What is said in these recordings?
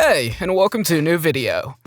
Hey, and welcome to a new video.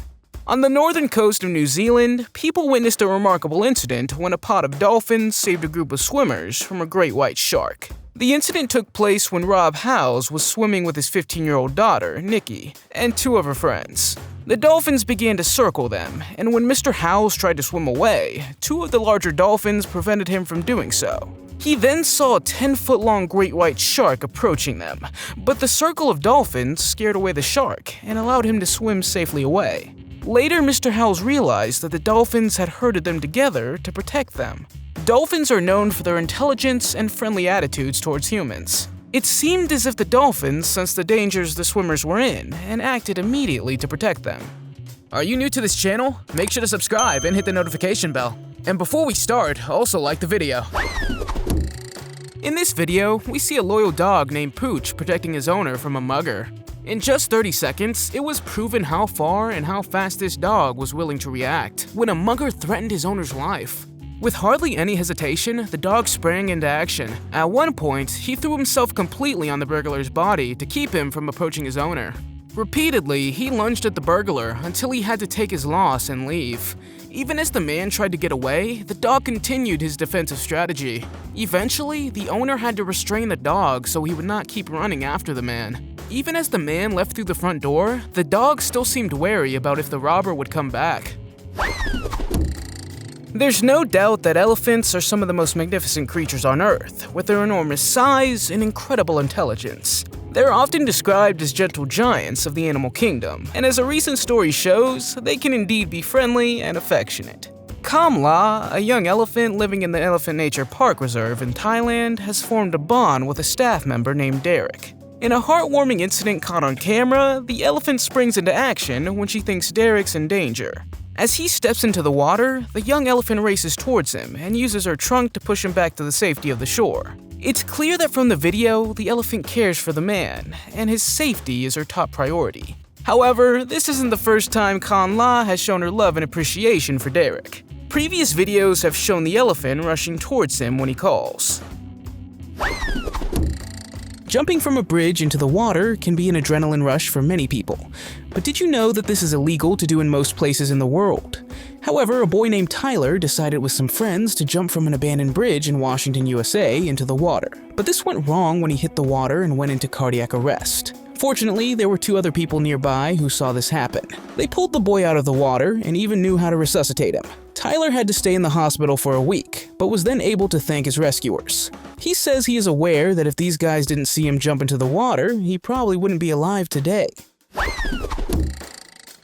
On the northern coast of New Zealand, people witnessed a remarkable incident when a pod of dolphins saved a group of swimmers from a great white shark. The incident took place when Rob Howes was swimming with his 15-year-old daughter, Nikki, and two of her friends. The dolphins began to circle them, and when Mr. Howes tried to swim away, two of the larger dolphins prevented him from doing so. He then saw a 10-foot-long great white shark approaching them, but the circle of dolphins scared away the shark and allowed him to swim safely away. Later, Mr. Howes realized that the dolphins had herded them together to protect them. Dolphins are known for their intelligence and friendly attitudes towards humans. It seemed as if the dolphins sensed the dangers the swimmers were in and acted immediately to protect them. Are you new to this channel? Make sure to subscribe and hit the notification bell. And before we start, also like the video. In this video, we see a loyal dog named Pooch protecting his owner from a mugger. In just 30 seconds, it was proven how far and how fast this dog was willing to react when a mugger threatened his owner's life. With hardly any hesitation, the dog sprang into action. At one point, he threw himself completely on the burglar's body to keep him from approaching his owner. Repeatedly, he lunged at the burglar until he had to take his loss and leave. Even as the man tried to get away, the dog continued his defensive strategy. Eventually, the owner had to restrain the dog so he would not keep running after the man. Even as the man left through the front door, the dog still seemed wary about if the robber would come back. There's no doubt that elephants are some of the most magnificent creatures on Earth, with their enormous size and incredible intelligence. They're often described as gentle giants of the animal kingdom, and as a recent story shows, they can indeed be friendly and affectionate. Kamla, a young elephant living in the Elephant Nature Park Reserve in Thailand, has formed a bond with a staff member named Derek. In a heartwarming incident caught on camera, the elephant springs into action when she thinks Derek's in danger. As he steps into the water, the young elephant races towards him and uses her trunk to push him back to the safety of the shore. It's clear that from the video, the elephant cares for the man, and his safety is her top priority. However, this isn't the first time Kamla has shown her love and appreciation for Derek. Previous videos have shown the elephant rushing towards him when he calls. Jumping from a bridge into the water can be an adrenaline rush for many people, but did you know that this is illegal to do in most places in the world? However, a boy named Tyler decided with some friends to jump from an abandoned bridge in Washington, USA into the water. But this went wrong when he hit the water and went into cardiac arrest. Fortunately, there were two other people nearby who saw this happen. They pulled the boy out of the water and even knew how to resuscitate him. Tyler had to stay in the hospital for a week, but was then able to thank his rescuers. He says he is aware that if these guys didn't see him jump into the water, he probably wouldn't be alive today.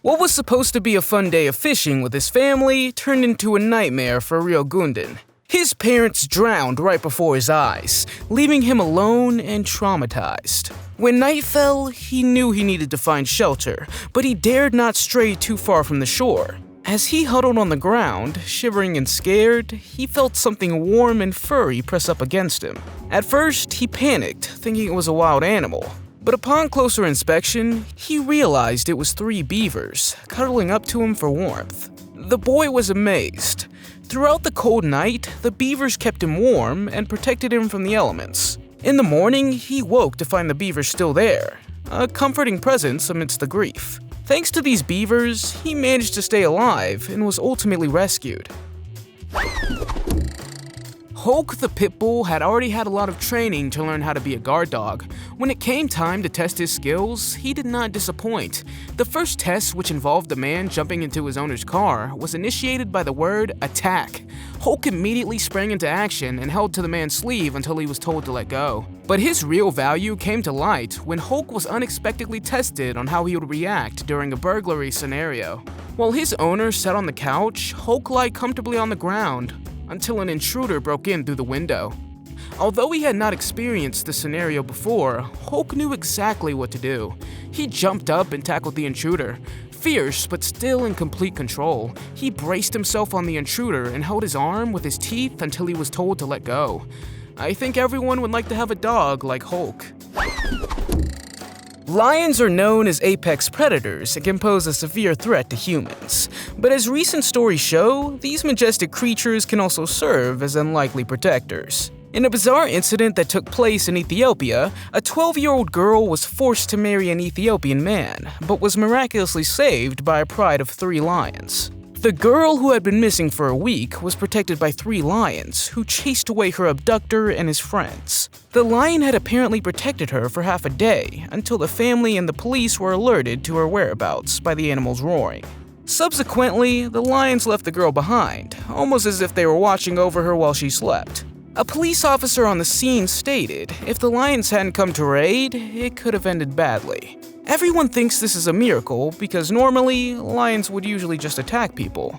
What was supposed to be a fun day of fishing with his family turned into a nightmare for Rio Gundan. His parents drowned right before his eyes, leaving him alone and traumatized. When night fell, he knew he needed to find shelter, but he dared not stray too far from the shore. As he huddled on the ground, shivering and scared, he felt something warm and furry press up against him. At first, he panicked, thinking it was a wild animal. But upon closer inspection, he realized it was 3 beavers, cuddling up to him for warmth. The boy was amazed. Throughout the cold night, the beavers kept him warm and protected him from the elements. In the morning, he woke to find the beavers still there, a comforting presence amidst the grief. Thanks to these beavers, he managed to stay alive and was ultimately rescued. Hulk the Pitbull had already had a lot of training to learn how to be a guard dog. When it came time to test his skills, he did not disappoint. The first test, which involved a man jumping into his owner's car, was initiated by the word attack. Hulk immediately sprang into action and held to the man's sleeve until he was told to let go. But his real value came to light when Hulk was unexpectedly tested on how he would react during a burglary scenario. While his owner sat on the couch, Hulk lay comfortably on the ground until an intruder broke in through the window. Although he had not experienced the scenario before, Hulk knew exactly what to do. He jumped up and tackled the intruder. Fierce, but still in complete control, he braced himself on the intruder and held his arm with his teeth until he was told to let go. I think everyone would like to have a dog like Hulk. Lions are known as apex predators and can pose a severe threat to humans. But as recent stories show, these majestic creatures can also serve as unlikely protectors. In a bizarre incident that took place in Ethiopia, a 12-year-old girl was forced to marry an Ethiopian man, but was miraculously saved by a pride of 3 lions. The girl, who had been missing for a week, was protected by 3 lions, who chased away her abductor and his friends. The lion had apparently protected her for half a day, until the family and the police were alerted to her whereabouts by the animal's roaring. Subsequently, the lions left the girl behind, almost as if they were watching over her while she slept. A police officer on the scene stated if the lions hadn't come to her aid, it could have ended badly. Everyone thinks this is a miracle because normally, lions would usually just attack people.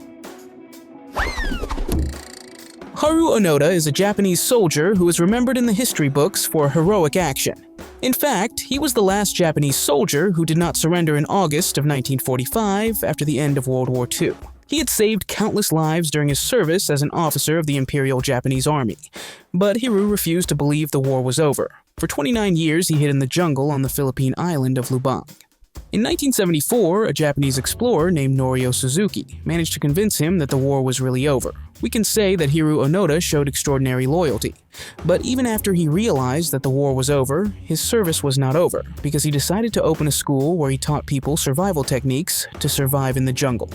Haru Onota is a Japanese soldier who is remembered in the history books for heroic action. In fact, he was the last Japanese soldier who did not surrender in August of 1945 after the end of World War II. He had saved countless lives during his service as an officer of the Imperial Japanese Army, but Haru refused to believe the war was over. For 29 years, he hid in the jungle on the Philippine island of Lubang. In 1974, a Japanese explorer named Norio Suzuki managed to convince him that the war was really over. We can say that Haru Onota showed extraordinary loyalty, but even after he realized that the war was over, his service was not over because he decided to open a school where he taught people survival techniques to survive in the jungle.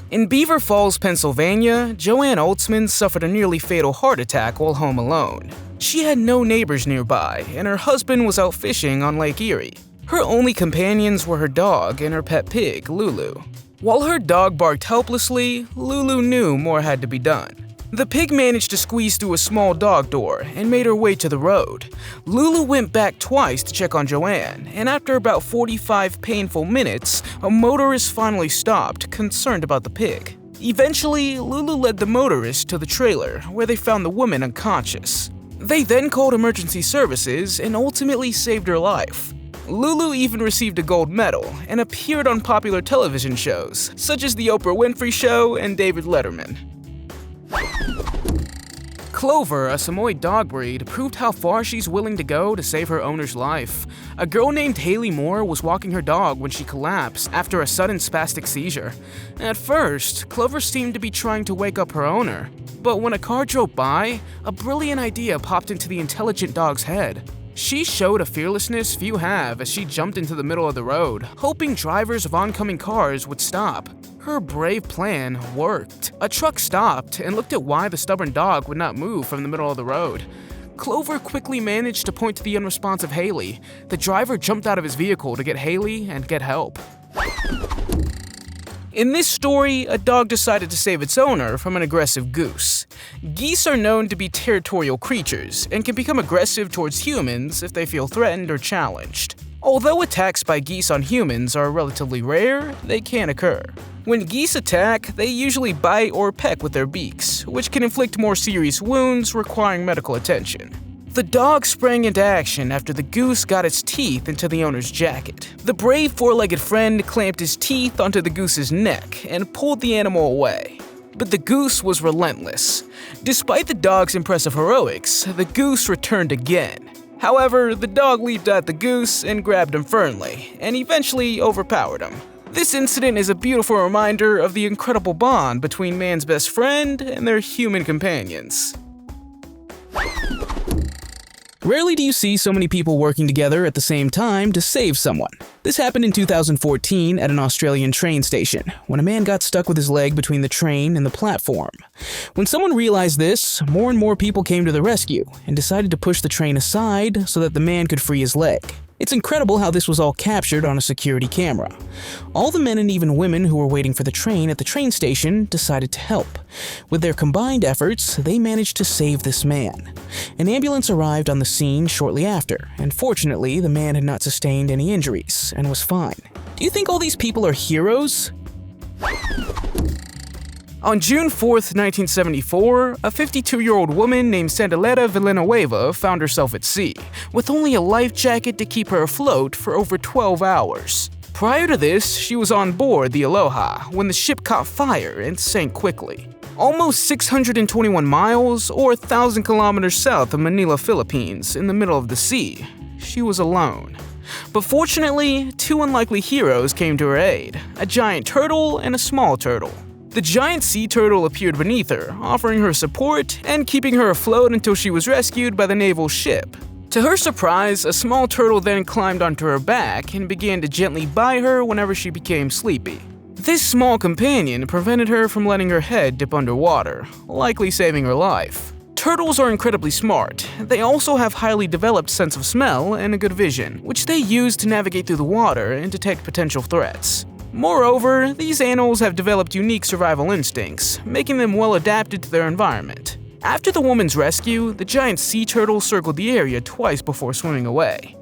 In Beaver Falls, Pennsylvania, Joanne Oldsman suffered a nearly fatal heart attack while home alone. She had no neighbors nearby, and her husband was out fishing on Lake Erie. Her only companions were her dog and her pet pig, Lulu. While her dog barked helplessly, Lulu knew more had to be done. The pig managed to squeeze through a small dog door and made her way to the road. Lulu went back twice to check on Joanne, and after about 45 painful minutes, a motorist finally stopped, concerned about the pig. Eventually, Lulu led the motorist to the trailer, where they found the woman unconscious. They then called emergency services and ultimately saved her life. Lulu even received a gold medal and appeared on popular television shows, such as The Oprah Winfrey Show and David Letterman. Clover, a Samoyed dog breed, proved how far she's willing to go to save her owner's life. A girl named Haley Moore was walking her dog when she collapsed after a sudden spastic seizure. At first, Clover seemed to be trying to wake up her owner, but when a car drove by, a brilliant idea popped into the intelligent dog's head. She showed a fearlessness few have as she jumped into the middle of the road, hoping drivers of oncoming cars would stop. Her brave plan worked. A truck stopped and looked at why the stubborn dog would not move from the middle of the road. Clover quickly managed to point to the unresponsive Haley. The driver jumped out of his vehicle to get Haley and get help. In this story, a dog decided to save its owner from an aggressive goose. Geese are known to be territorial creatures and can become aggressive towards humans if they feel threatened or challenged. Although attacks by geese on humans are relatively rare, they can occur. When geese attack, they usually bite or peck with their beaks, which can inflict more serious wounds requiring medical attention. The dog sprang into action after the goose got its teeth into the owner's jacket. The brave four-legged friend clamped his teeth onto the goose's neck and pulled the animal away. But the goose was relentless. Despite the dog's impressive heroics, the goose returned again. However, the dog leaped at the goose and grabbed him firmly, and eventually overpowered him. This incident is a beautiful reminder of the incredible bond between man's best friend and their human companions. Rarely do you see so many people working together at the same time to save someone. This happened in 2014 at an Australian train station, when a man got stuck with his leg between the train and the platform. When someone realized this, more and more people came to the rescue and decided to push the train aside so that the man could free his leg. It's incredible how this was all captured on a security camera. All the men and even women who were waiting for the train at the train station decided to help. With their combined efforts, they managed to save this man. An ambulance arrived on the scene shortly after, and fortunately, the man had not sustained any injuries and was fine. Do you think all these people are heroes? On June 4th, 1974, a 52-year-old woman named Sandalera Villanueva found herself at sea, with only a life jacket to keep her afloat for over 12 hours. Prior to this, she was on board the Aloha when the ship caught fire and sank quickly. Almost 621 miles, or 1,000 kilometers south of Manila, Philippines, in the middle of the sea, she was alone. But fortunately, two unlikely heroes came to her aid, a giant turtle and a small turtle. The giant sea turtle appeared beneath her, offering her support and keeping her afloat until she was rescued by the naval ship. To her surprise, a small turtle then climbed onto her back and began to gently bite her whenever she became sleepy. This small companion prevented her from letting her head dip underwater, likely saving her life. Turtles are incredibly smart. They also have highly developed sense of smell and a good vision, which they use to navigate through the water and detect potential threats. Moreover, these animals have developed unique survival instincts, making them well adapted to their environment. After the woman's rescue, the giant sea turtle circled the area twice before swimming away.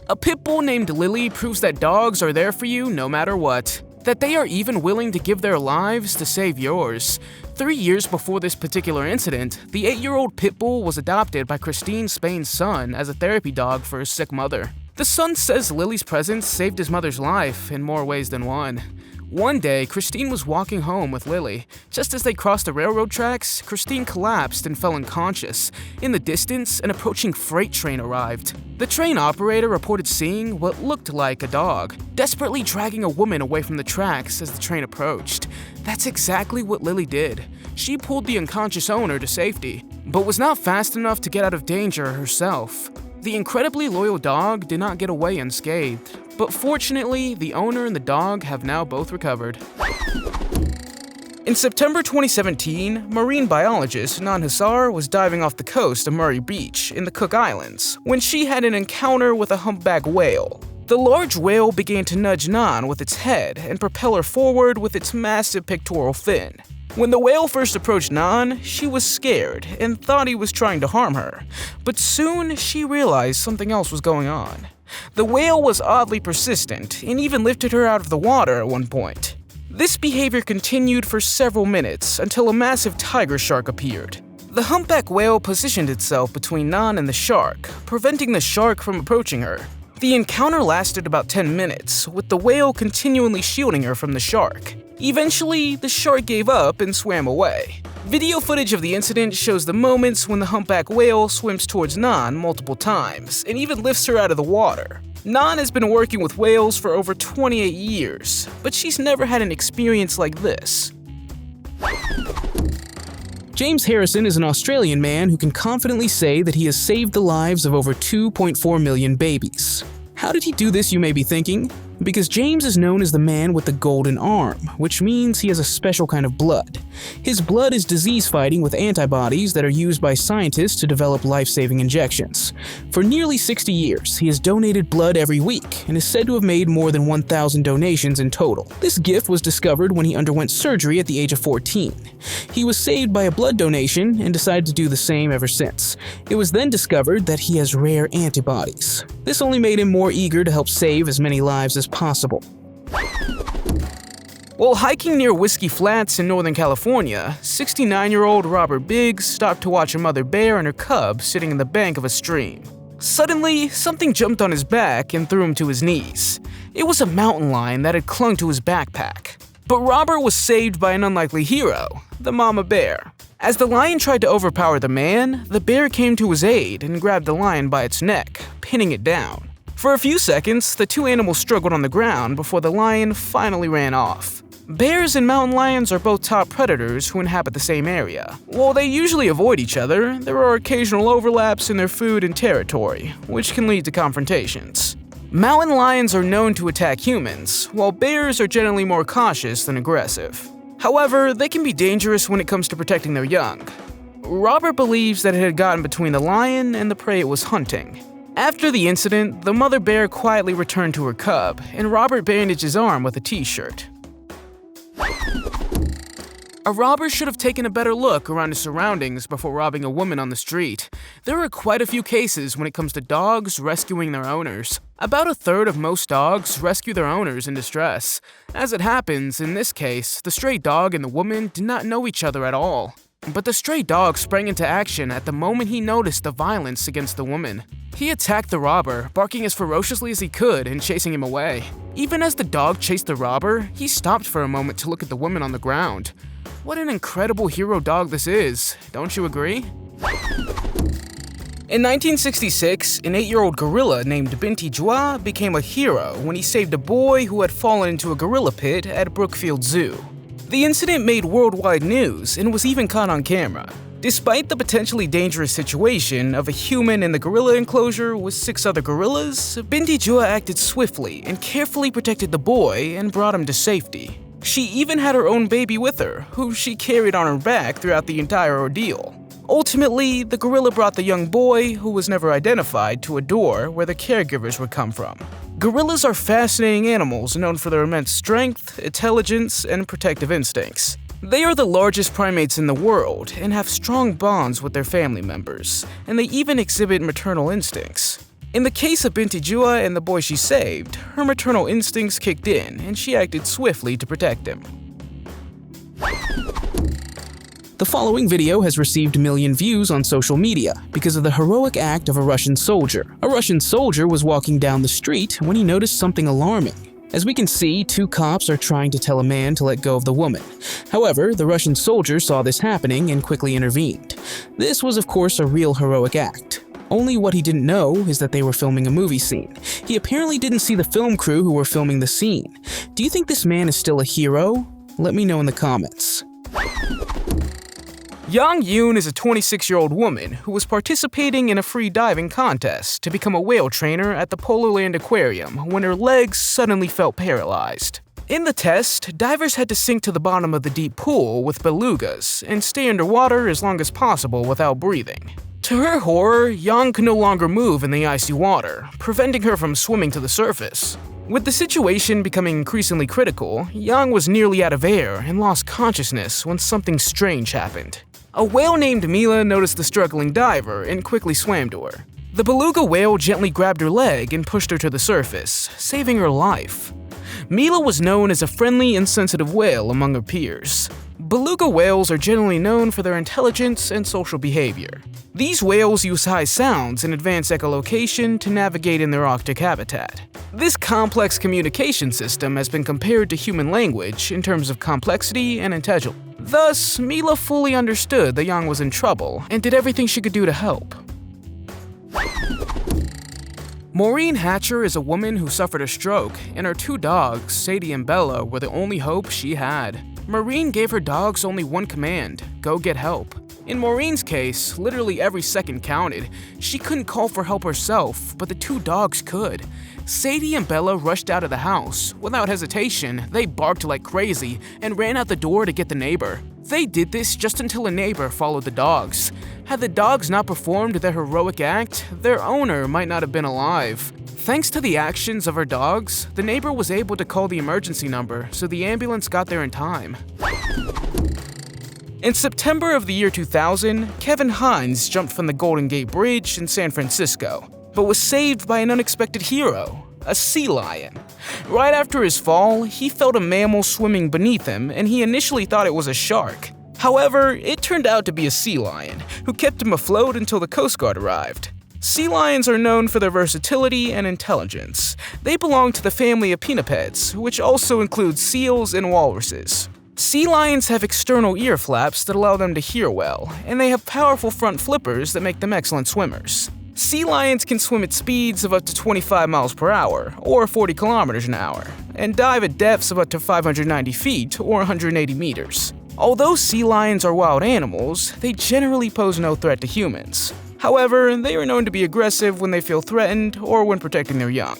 A pit bull named Lily proves that dogs are there for you no matter what, that they are even willing to give their lives to save yours. 3 years before this particular incident, the 8-year-old pit bull was adopted by Christine Spain's son as a therapy dog for his sick mother. The son says Lily's presence saved his mother's life in more ways than one. One day, Christine was walking home with Lily. Just as they crossed the railroad tracks, Christine collapsed and fell unconscious. In the distance, an approaching freight train arrived. The train operator reported seeing what looked like a dog, desperately dragging a woman away from the tracks as the train approached. That's exactly what Lily did. She pulled the unconscious owner to safety, but was not fast enough to get out of danger herself. The incredibly loyal dog did not get away unscathed, but fortunately, the owner and the dog have now both recovered. In September 2017, marine biologist Nan Hassar was diving off the coast of Murray Beach in the Cook Islands when she had an encounter with a humpback whale. The large whale began to nudge Nan with its head and propel her forward with its massive pectoral fin. When the whale first approached Nan, she was scared and thought he was trying to harm her, but soon she realized something else was going on. The whale was oddly persistent and even lifted her out of the water at one point. This behavior continued for several minutes until a massive tiger shark appeared. The humpback whale positioned itself between Nan and the shark, preventing the shark from approaching her. The encounter lasted about 10 minutes, with the whale continually shielding her from the shark. Eventually, the shark gave up and swam away. Video footage of the incident shows the moments when the humpback whale swims towards Nan multiple times and even lifts her out of the water. Nan has been working with whales for over 28 years, but she's never had an experience like this. James Harrison is an Australian man who can confidently say that he has saved the lives of over 2.4 million babies. How did he do this, you may be thinking? Because James is known as the man with the golden arm, which means he has a special kind of blood. His blood is disease-fighting with antibodies that are used by scientists to develop life-saving injections. For nearly 60 years, he has donated blood every week and is said to have made more than 1,000 donations in total. This gift was discovered when he underwent surgery at the age of 14. He was saved by a blood donation and decided to do the same ever since. It was then discovered that he has rare antibodies. This only made him more eager to help save as many lives as possible. While hiking near Whiskey Flats in Northern California, 69-year-old Robert Biggs stopped to watch a mother bear and her cub sitting in the bank of a stream. Suddenly, something jumped on his back and threw him to his knees. It was a mountain lion that had clung to his backpack. But Robert was saved by an unlikely hero, the mama bear. As the lion tried to overpower the man, the bear came to his aid and grabbed the lion by its neck, pinning it down. For a few seconds, the two animals struggled on the ground before the lion finally ran off. Bears and mountain lions are both top predators who inhabit the same area. While they usually avoid each other, there are occasional overlaps in their food and territory, which can lead to confrontations. Mountain lions are known to attack humans, while bears are generally more cautious than aggressive. However, they can be dangerous when it comes to protecting their young. Robert believes that it had gotten between the lion and the prey it was hunting. After the incident, the mother bear quietly returned to her cub, and Robert bandaged his arm with a t-shirt. A robber should have taken a better look around his surroundings before robbing a woman on the street. There are quite a few cases when it comes to dogs rescuing their owners. About a third of most dogs rescue their owners in distress. As it happens, in this case, the stray dog and the woman did not know each other at all. But the stray dog sprang into action at the moment he noticed the violence against the woman. He attacked the robber, barking as ferociously as he could and chasing him away. Even as the dog chased the robber, he stopped for a moment to look at the woman on the ground. What an incredible hero dog this is, don't you agree? In 1966, an 8-year-old gorilla named Binti Jua became a hero when he saved a boy who had fallen into a gorilla pit at Brookfield Zoo. The incident made worldwide news and was even caught on camera. Despite the potentially dangerous situation of a human in the gorilla enclosure with 6 other gorillas, Binti Jua acted swiftly and carefully protected the boy and brought him to safety. She even had her own baby with her, who she carried on her back throughout the entire ordeal. Ultimately, the gorilla brought the young boy, who was never identified, to a door where the caregivers would come from. Gorillas are fascinating animals known for their immense strength, intelligence, and protective instincts. They are the largest primates in the world and have strong bonds with their family members, and they even exhibit maternal instincts. In the case of Binti Jua and the boy she saved, her maternal instincts kicked in and she acted swiftly to protect him. The following video has received million views on social media because of the heroic act of a Russian soldier. A Russian soldier was walking down the street when he noticed something alarming. As we can see, 2 cops are trying to tell a man to let go of the woman. However, the Russian soldier saw this happening and quickly intervened. This was, of course, a real heroic act. Only what he didn't know is that they were filming a movie scene. He apparently didn't see the film crew who were filming the scene. Do you think this man is still a hero? Let me know in the comments. Yang Yoon is a 26-year-old woman who was participating in a free diving contest to become a whale trainer at the Polarland Aquarium when her legs suddenly felt paralyzed. In the test, divers had to sink to the bottom of the deep pool with belugas and stay underwater as long as possible without breathing. To her horror, Yang could no longer move in the icy water, preventing her from swimming to the surface. With the situation becoming increasingly critical, Yang was nearly out of air and lost consciousness when something strange happened. A whale named Mila noticed the struggling diver and quickly swam to her. The beluga whale gently grabbed her leg and pushed her to the surface, saving her life. Mila was known as a friendly and sensitive whale among her peers. Beluga whales are generally known for their intelligence and social behavior. These whales use high sounds and advanced echolocation to navigate in their Arctic habitat. This complex communication system has been compared to human language in terms of complexity and intelligence. Thus, Mila fully understood that Yang was in trouble and did everything she could do to help. Maureen Hatcher is a woman who suffered a stroke, and her 2 dogs, Sadie and Bella, were the only hope she had. Maureen gave her dogs only one command: go get help. In Maureen's case, literally every second counted. She couldn't call for help herself, but the 2 dogs could. Sadie and Bella rushed out of the house. Without hesitation, they barked like crazy and ran out the door to get the neighbor. They did this just until a neighbor followed the dogs. Had the dogs not performed their heroic act, their owner might not have been alive. Thanks to the actions of her dogs, the neighbor was able to call the emergency number, so the ambulance got there in time. In September of the year 2000, Kevin Hines jumped from the Golden Gate Bridge in San Francisco, but was saved by an unexpected hero, a sea lion. Right after his fall, he felt a mammal swimming beneath him, and he initially thought it was a shark. However, it turned out to be a sea lion, who kept him afloat until the Coast Guard arrived. Sea lions are known for their versatility and intelligence. They belong to the family of pinnipeds, which also includes seals and walruses. Sea lions have external ear flaps that allow them to hear well, and they have powerful front flippers that make them excellent swimmers. Sea lions can swim at speeds of up to 25 miles per hour, or 40 kilometers an hour, and dive at depths of up to 590 feet, or 180 meters. Although sea lions are wild animals, they generally pose no threat to humans. However, they are known to be aggressive when they feel threatened or when protecting their young.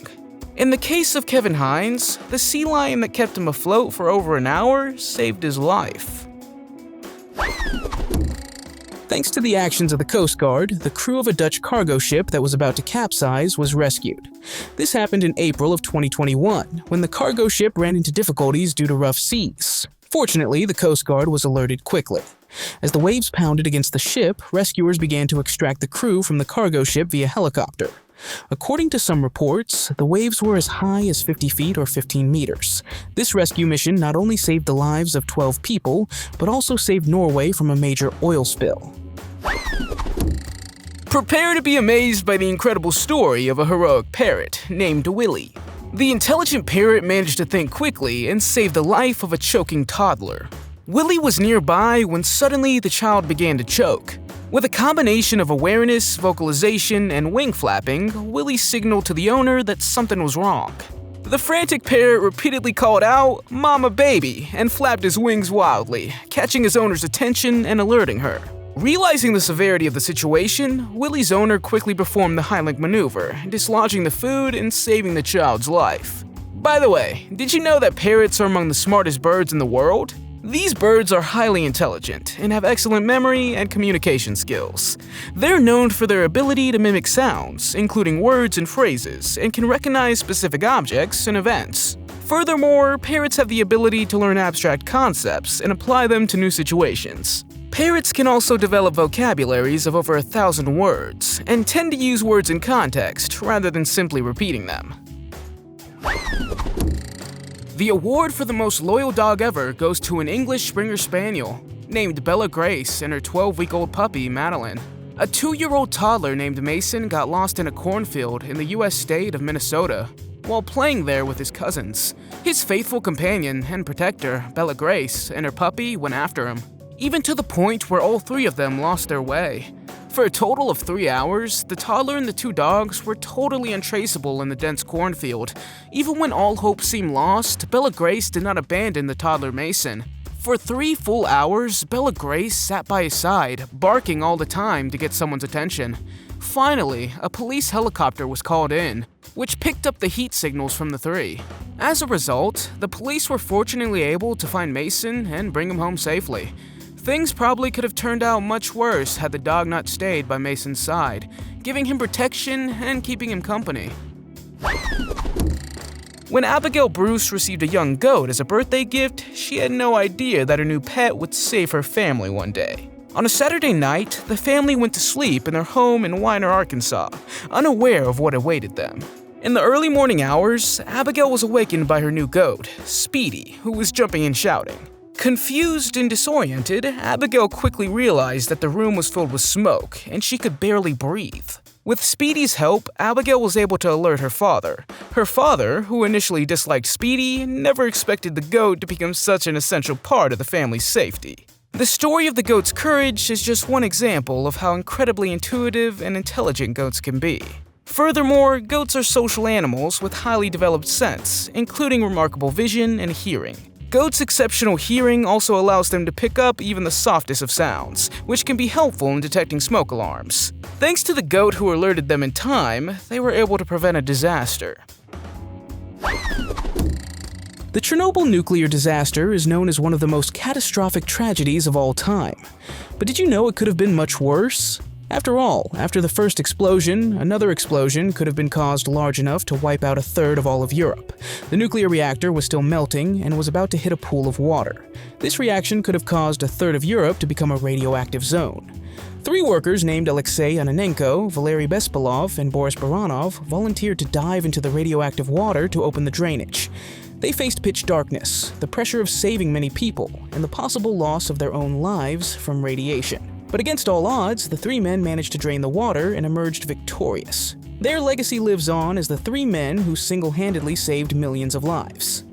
In the case of Kevin Hines, the sea lion that kept him afloat for over an hour saved his life. Thanks to the actions of the Coast Guard, the crew of a Dutch cargo ship that was about to capsize was rescued. This happened in April of 2021, when the cargo ship ran into difficulties due to rough seas. Fortunately, the Coast Guard was alerted quickly. As the waves pounded against the ship, rescuers began to extract the crew from the cargo ship via helicopter. According to some reports, the waves were as high as 50 feet or 15 meters. This rescue mission not only saved the lives of 12 people, but also saved Norway from a major oil spill. Prepare to be amazed by the incredible story of a heroic parrot named Willie. The intelligent parrot managed to think quickly and save the life of a choking toddler. Willie was nearby when suddenly the child began to choke. With a combination of awareness, vocalization, and wing flapping, Willie signaled to the owner that something was wrong. The frantic parrot repeatedly called out, "Mama baby," and flapped his wings wildly, catching his owner's attention and alerting her. Realizing the severity of the situation, Willie's owner quickly performed the Heimlich maneuver, dislodging the food and saving the child's life. By the way, did you know that parrots are among the smartest birds in the world? These birds are highly intelligent and have excellent memory and communication skills. They're known for their ability to mimic sounds, including words and phrases, and can recognize specific objects and events. Furthermore, parrots have the ability to learn abstract concepts and apply them to new situations. Parrots can also develop vocabularies of over 1,000 words, and tend to use words in context rather than simply repeating them. The award for the most loyal dog ever goes to an English Springer Spaniel named Bella Grace and her 12-week-old puppy, Madeline. A 2-year-old toddler named Mason got lost in a cornfield in the U.S. state of Minnesota while playing there with his cousins. His faithful companion and protector, Bella Grace, and her puppy went after him, even to the point where all 3 of them lost their way. For a total of 3 hours, the toddler and the 2 dogs were totally untraceable in the dense cornfield. Even when all hope seemed lost, Bella Grace did not abandon the toddler Mason. For 3 full hours, Bella Grace sat by his side, barking all the time to get someone's attention. Finally, a police helicopter was called in, which picked up the heat signals from the 3. As a result, the police were fortunately able to find Mason and bring him home safely. Things probably could have turned out much worse had the dog not stayed by Mason's side, giving him protection and keeping him company. When Abigail Bruce received a young goat as a birthday gift, she had no idea that her new pet would save her family one day. On a Saturday night, the family went to sleep in their home in Weiner, Arkansas, unaware of what awaited them. In the early morning hours, Abigail was awakened by her new goat, Speedy, who was jumping and shouting. Confused and disoriented, Abigail quickly realized that the room was filled with smoke and she could barely breathe. With Speedy's help, Abigail was able to alert her father. Her father, who initially disliked Speedy, never expected the goat to become such an essential part of the family's safety. The story of the goat's courage is just one example of how incredibly intuitive and intelligent goats can be. Furthermore, goats are social animals with highly developed sense, including remarkable vision and hearing. Goats' exceptional hearing also allows them to pick up even the softest of sounds, which can be helpful in detecting smoke alarms. Thanks to the goat who alerted them in time, they were able to prevent a disaster. The Chernobyl nuclear disaster is known as one of the most catastrophic tragedies of all time. But did you know it could have been much worse? After all, after the first explosion, another explosion could have been caused large enough to wipe out 1/3 of all of Europe. The nuclear reactor was still melting and was about to hit a pool of water. This reaction could have caused 1/3 of Europe to become a radioactive zone. 3 workers named Alexei Onenko, Valery Bespalov, and Boris Baranov volunteered to dive into the radioactive water to open the drainage. They faced pitch darkness, the pressure of saving many people, and the possible loss of their own lives from radiation. But against all odds, the 3 men managed to drain the water and emerged victorious. Their legacy lives on as the 3 men who single-handedly saved millions of lives.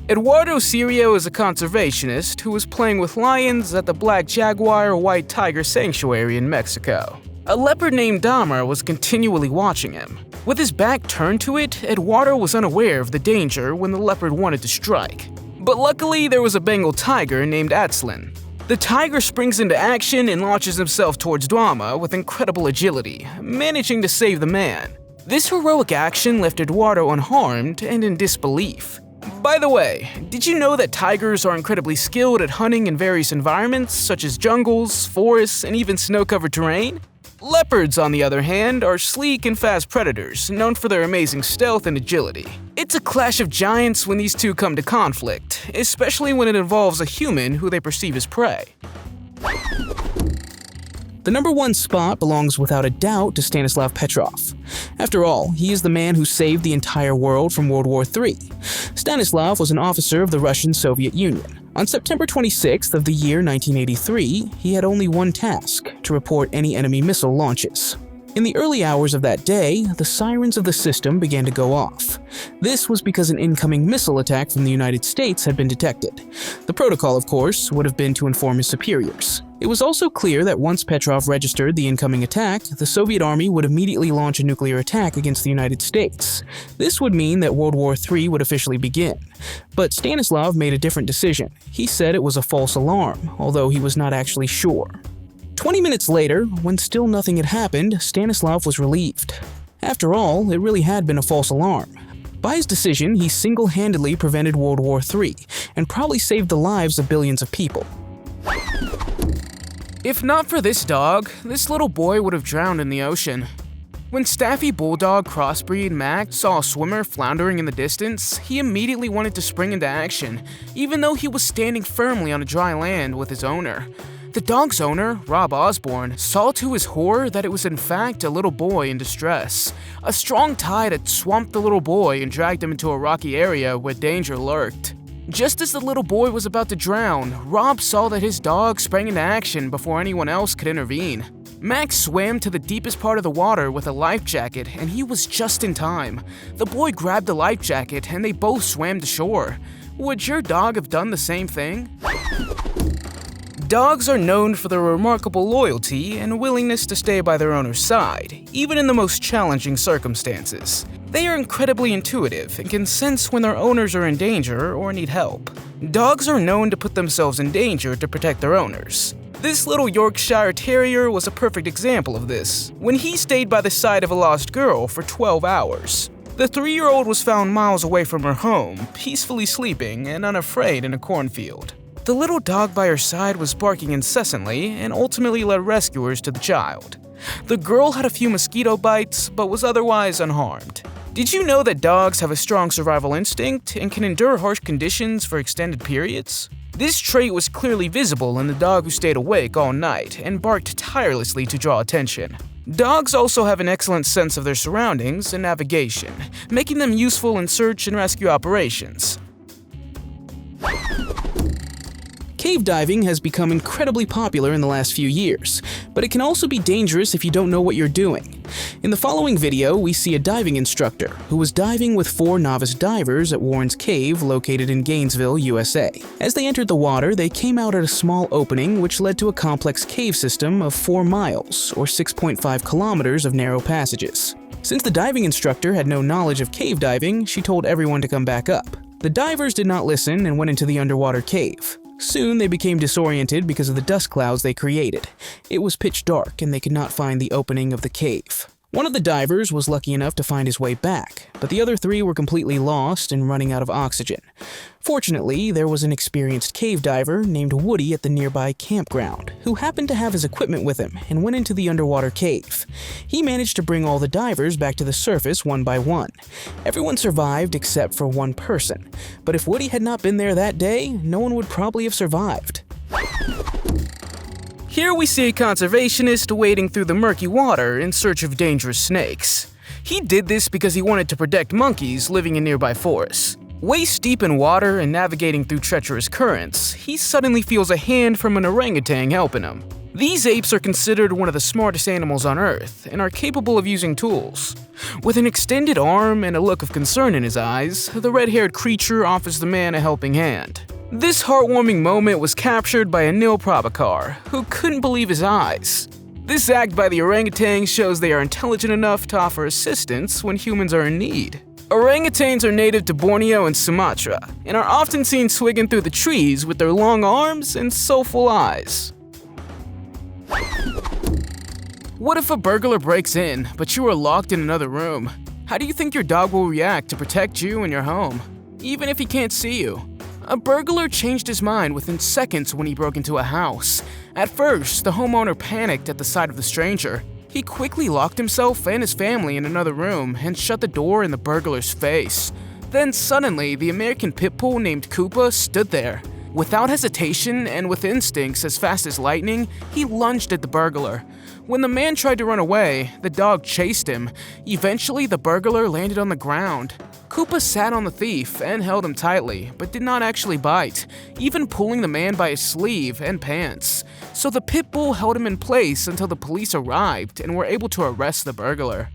Eduardo Sirio is a conservationist who was playing with lions at the Black Jaguar White Tiger Sanctuary in Mexico. A leopard named Dahmer was continually watching him. With his back turned to it, Eduardo was unaware of the danger when the leopard wanted to strike. But luckily, there was a Bengal tiger named Atsin. The tiger springs into action and launches himself towards Dahmer with incredible agility, managing to save the man. This heroic action left Eduardo unharmed and in disbelief. By the way, did you know that tigers are incredibly skilled at hunting in various environments, such as jungles, forests, and even snow-covered terrain? Leopards, on the other hand, are sleek and fast predators, known for their amazing stealth and agility. It's a clash of giants when these two come to conflict, especially when it involves a human who they perceive as prey. The number 1 spot belongs without a doubt to Stannislov Petrov. After all, he is the man who saved the entire world from World War III. Stannislov was an officer of the Russian Soviet Union. On September 26th of the year 1983, he had only one task: to report any enemy missile launches. In the early hours of that day, the sirens of the system began to go off. This was because an incoming missile attack from the United States had been detected. The protocol, of course, would have been to inform his superiors. It was also clear that once Petrov registered the incoming attack, the Soviet army would immediately launch a nuclear attack against the United States. This would mean that World War III would officially begin. But Stannislov made a different decision. He said it was a false alarm, although he was not actually sure. 20 minutes later, when still nothing had happened, Stannislov was relieved. After all, it really had been a false alarm. By his decision, he single-handedly prevented World War III and probably saved the lives of billions of people. If not for this dog, this little boy would have drowned in the ocean. When Staffy Bulldog crossbreed Max saw a swimmer floundering in the distance, he immediately wanted to spring into action, even though he was standing firmly on a dry land with his owner. The dog's owner, Rob Osborne, saw to his horror that it was in fact a little boy in distress. A strong tide had swamped the little boy and dragged him into a rocky area where danger lurked. Just as the little boy was about to drown, Rob saw that his dog sprang into action before anyone else could intervene. Max swam to the deepest part of the water with a life jacket, and he was just in time. The boy grabbed the life jacket, and they both swam to shore. Would your dog have done the same thing? Dogs are known for their remarkable loyalty and willingness to stay by their owner's side, even in the most challenging circumstances. They are incredibly intuitive and can sense when their owners are in danger or need help. Dogs are known to put themselves in danger to protect their owners. This little Yorkshire Terrier was a perfect example of this, when he stayed by the side of a lost girl for 12 hours. The 3-year-old was found miles away from her home, peacefully sleeping and unafraid in a cornfield. The little dog by her side was barking incessantly and ultimately led rescuers to the child. The girl had a few mosquito bites, but was otherwise unharmed. Did you know that dogs have a strong survival instinct and can endure harsh conditions for extended periods? This trait was clearly visible in the dog who stayed awake all night and barked tirelessly to draw attention. Dogs also have an excellent sense of their surroundings and navigation, making them useful in search and rescue operations. Cave diving has become incredibly popular in the last few years, but it can also be dangerous if you don't know what you're doing. In the following video, we see a diving instructor who was diving with 4 novice divers at Warren's Cave located in Gainesville, USA. As they entered the water, they came out at a small opening which led to a complex cave system of 4 miles, or 6.5 kilometers of narrow passages. Since the diving instructor had no knowledge of cave diving, she told everyone to come back up. The divers did not listen and went into the underwater cave. Soon they became disoriented because of the dust clouds they created. It was pitch dark and they could not find the opening of the cave. One of the divers was lucky enough to find his way back, but the other 3 were completely lost and running out of oxygen. Fortunately, there was an experienced cave diver named Woody at the nearby campground, who happened to have his equipment with him and went into the underwater cave. He managed to bring all the divers back to the surface one by one. Everyone survived except for one person, but if Woody had not been there that day, no one would probably have survived. Here we see a conservationist wading through the murky water in search of dangerous snakes. He did this because he wanted to protect monkeys living in nearby forests. Waist deep in water and navigating through treacherous currents, he suddenly feels a hand from an orangutan helping him. These apes are considered one of the smartest animals on Earth and are capable of using tools. With an extended arm and a look of concern in his eyes, the red-haired creature offers the man a helping hand. This heartwarming moment was captured by Anil Prabhakar, who couldn't believe his eyes. This act by the orangutan shows they are intelligent enough to offer assistance when humans are in need. Orangutans are native to Borneo and Sumatra, and are often seen swigging through the trees with their long arms and soulful eyes. What if a burglar breaks in, but you are locked in another room? How do you think your dog will react to protect you and your home, even if he can't see you? A burglar changed his mind within seconds when he broke into a house. At first, the homeowner panicked at the sight of the stranger. He quickly locked himself and his family in another room and shut the door in the burglar's face. Then suddenly, the American Pitbull named Koopa stood there. Without hesitation and with instincts as fast as lightning, he lunged at the burglar. When the man tried to run away, the dog chased him. Eventually, the burglar landed on the ground. Koopa sat on the thief and held him tightly, but did not actually bite, even pulling the man by his sleeve and pants. So the pit bull held him in place until the police arrived and were able to arrest the burglar.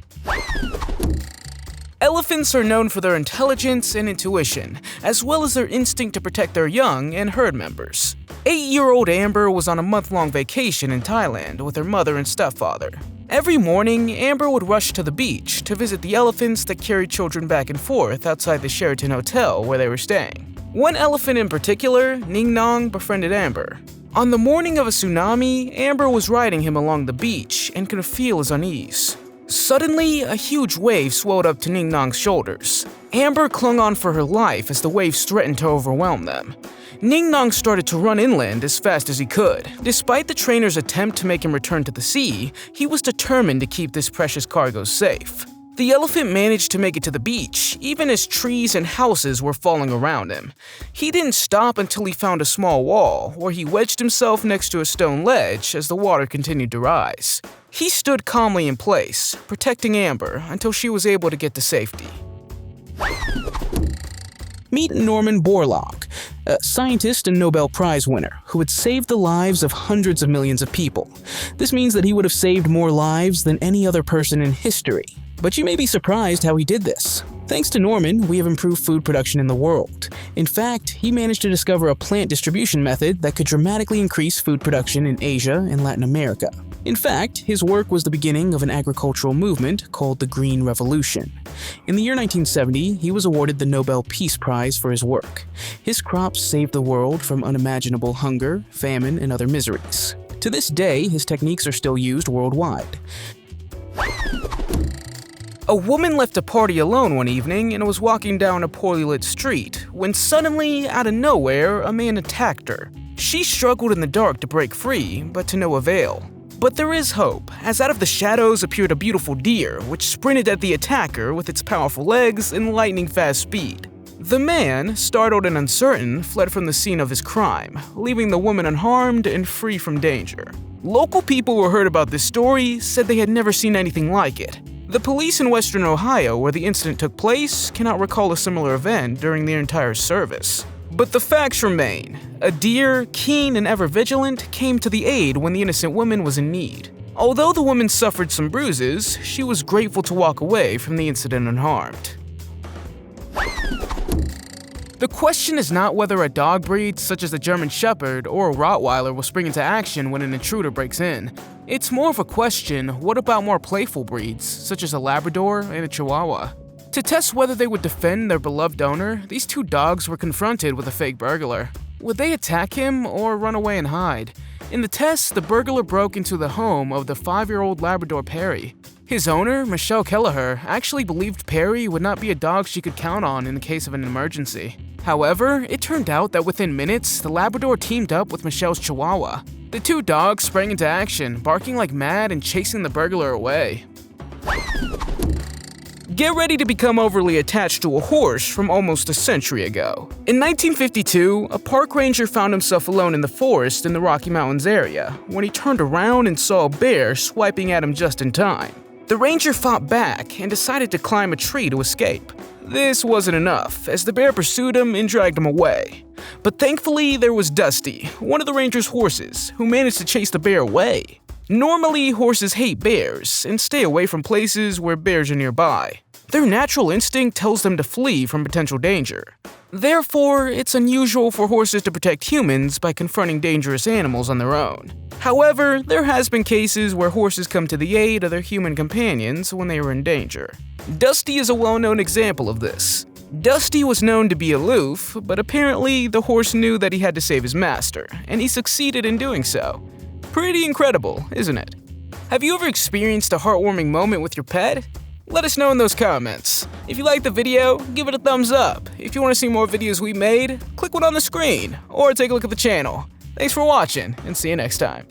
Elephants are known for their intelligence and intuition, as well as their instinct to protect their young and herd members. 8-year-old Amber was on a month-long vacation in Thailand with her mother and stepfather. Every morning, Amber would rush to the beach to visit the elephants that carried children back and forth outside the Sheraton Hotel where they were staying. One elephant in particular, Ning Nong, befriended Amber. On the morning of a tsunami, Amber was riding him along the beach and could feel his unease. Suddenly, a huge wave swelled up to Ning Nong's shoulders. Amber clung on for her life as the waves threatened to overwhelm them. Ning Nong started to run inland as fast as he could. Despite the trainer's attempt to make him return to the sea, he was determined to keep this precious cargo safe. The elephant managed to make it to the beach, even as trees and houses were falling around him. He didn't stop until he found a small wall, where he wedged himself next to a stone ledge as the water continued to rise. He stood calmly in place, protecting Amber until she was able to get to safety. Meet Norman Borlock, a scientist and Nobel Prize winner who had saved the lives of hundreds of millions of people. This means that he would have saved more lives than any other person in history. But you may be surprised how he did this. Thanks to Norman, we have improved food production in the world. In fact, he managed to discover a plant distribution method that could dramatically increase food production in Asia and Latin America. In fact, his work was the beginning of an agricultural movement called the Green Revolution. In the year 1970, he was awarded the Nobel Peace Prize for his work. His crops saved the world from unimaginable hunger, famine, and other miseries. To this day, his techniques are still used worldwide. A woman left a party alone one evening and was walking down a poorly lit street when suddenly, out of nowhere, a man attacked her. She struggled in the dark to break free, but to no avail. But there is hope, as out of the shadows appeared a beautiful deer, which sprinted at the attacker with its powerful legs and lightning-fast speed. The man, startled and uncertain, fled from the scene of his crime, leaving the woman unharmed and free from danger. Local people who heard about this story said they had never seen anything like it. The police in Western Ohio, where the incident took place, cannot recall a similar event during their entire service. But the facts remain. A deer, keen and ever vigilant, came to the aid when the innocent woman was in need. Although the woman suffered some bruises, she was grateful to walk away from the incident unharmed. The question is not whether a dog breed, such as a German Shepherd or a Rottweiler, will spring into action when an intruder breaks in. It's more of a question, what about more playful breeds, such as a Labrador and a Chihuahua? To test whether they would defend their beloved owner, these two dogs were confronted with a fake burglar. Would they attack him or run away and hide? In the test, the burglar broke into the home of the 5-year-old Labrador Perry. His owner, Michelle Kelleher, actually believed Perry would not be a dog she could count on in the case of an emergency. However, it turned out that within minutes, the Labrador teamed up with Michelle's Chihuahua. The two dogs sprang into action, barking like mad and chasing the burglar away. Get ready to become overly attached to a horse from almost a century ago. In 1952, a park ranger found himself alone in the forest in the Rocky Mountains area when he turned around and saw a bear swiping at him just in time. The ranger fought back and decided to climb a tree to escape. This wasn't enough, as the bear pursued him and dragged him away. But thankfully, there was Dusty, one of the ranger's horses, who managed to chase the bear away. Normally, horses hate bears and stay away from places where bears are nearby. Their natural instinct tells them to flee from potential danger. Therefore, it's unusual for horses to protect humans by confronting dangerous animals on their own. However, there has been cases where horses come to the aid of their human companions when they are in danger. Dusty is a well-known example of this. Dusty was known to be aloof, but apparently the horse knew that he had to save his master, and he succeeded in doing so. Pretty incredible, isn't it? Have you ever experienced a heartwarming moment with your pet? Let us know in those comments. If you liked the video, give it a thumbs up. If you want to see more videos we made, click one on the screen, or take a look at the channel. Thanks for watching, and see you next time.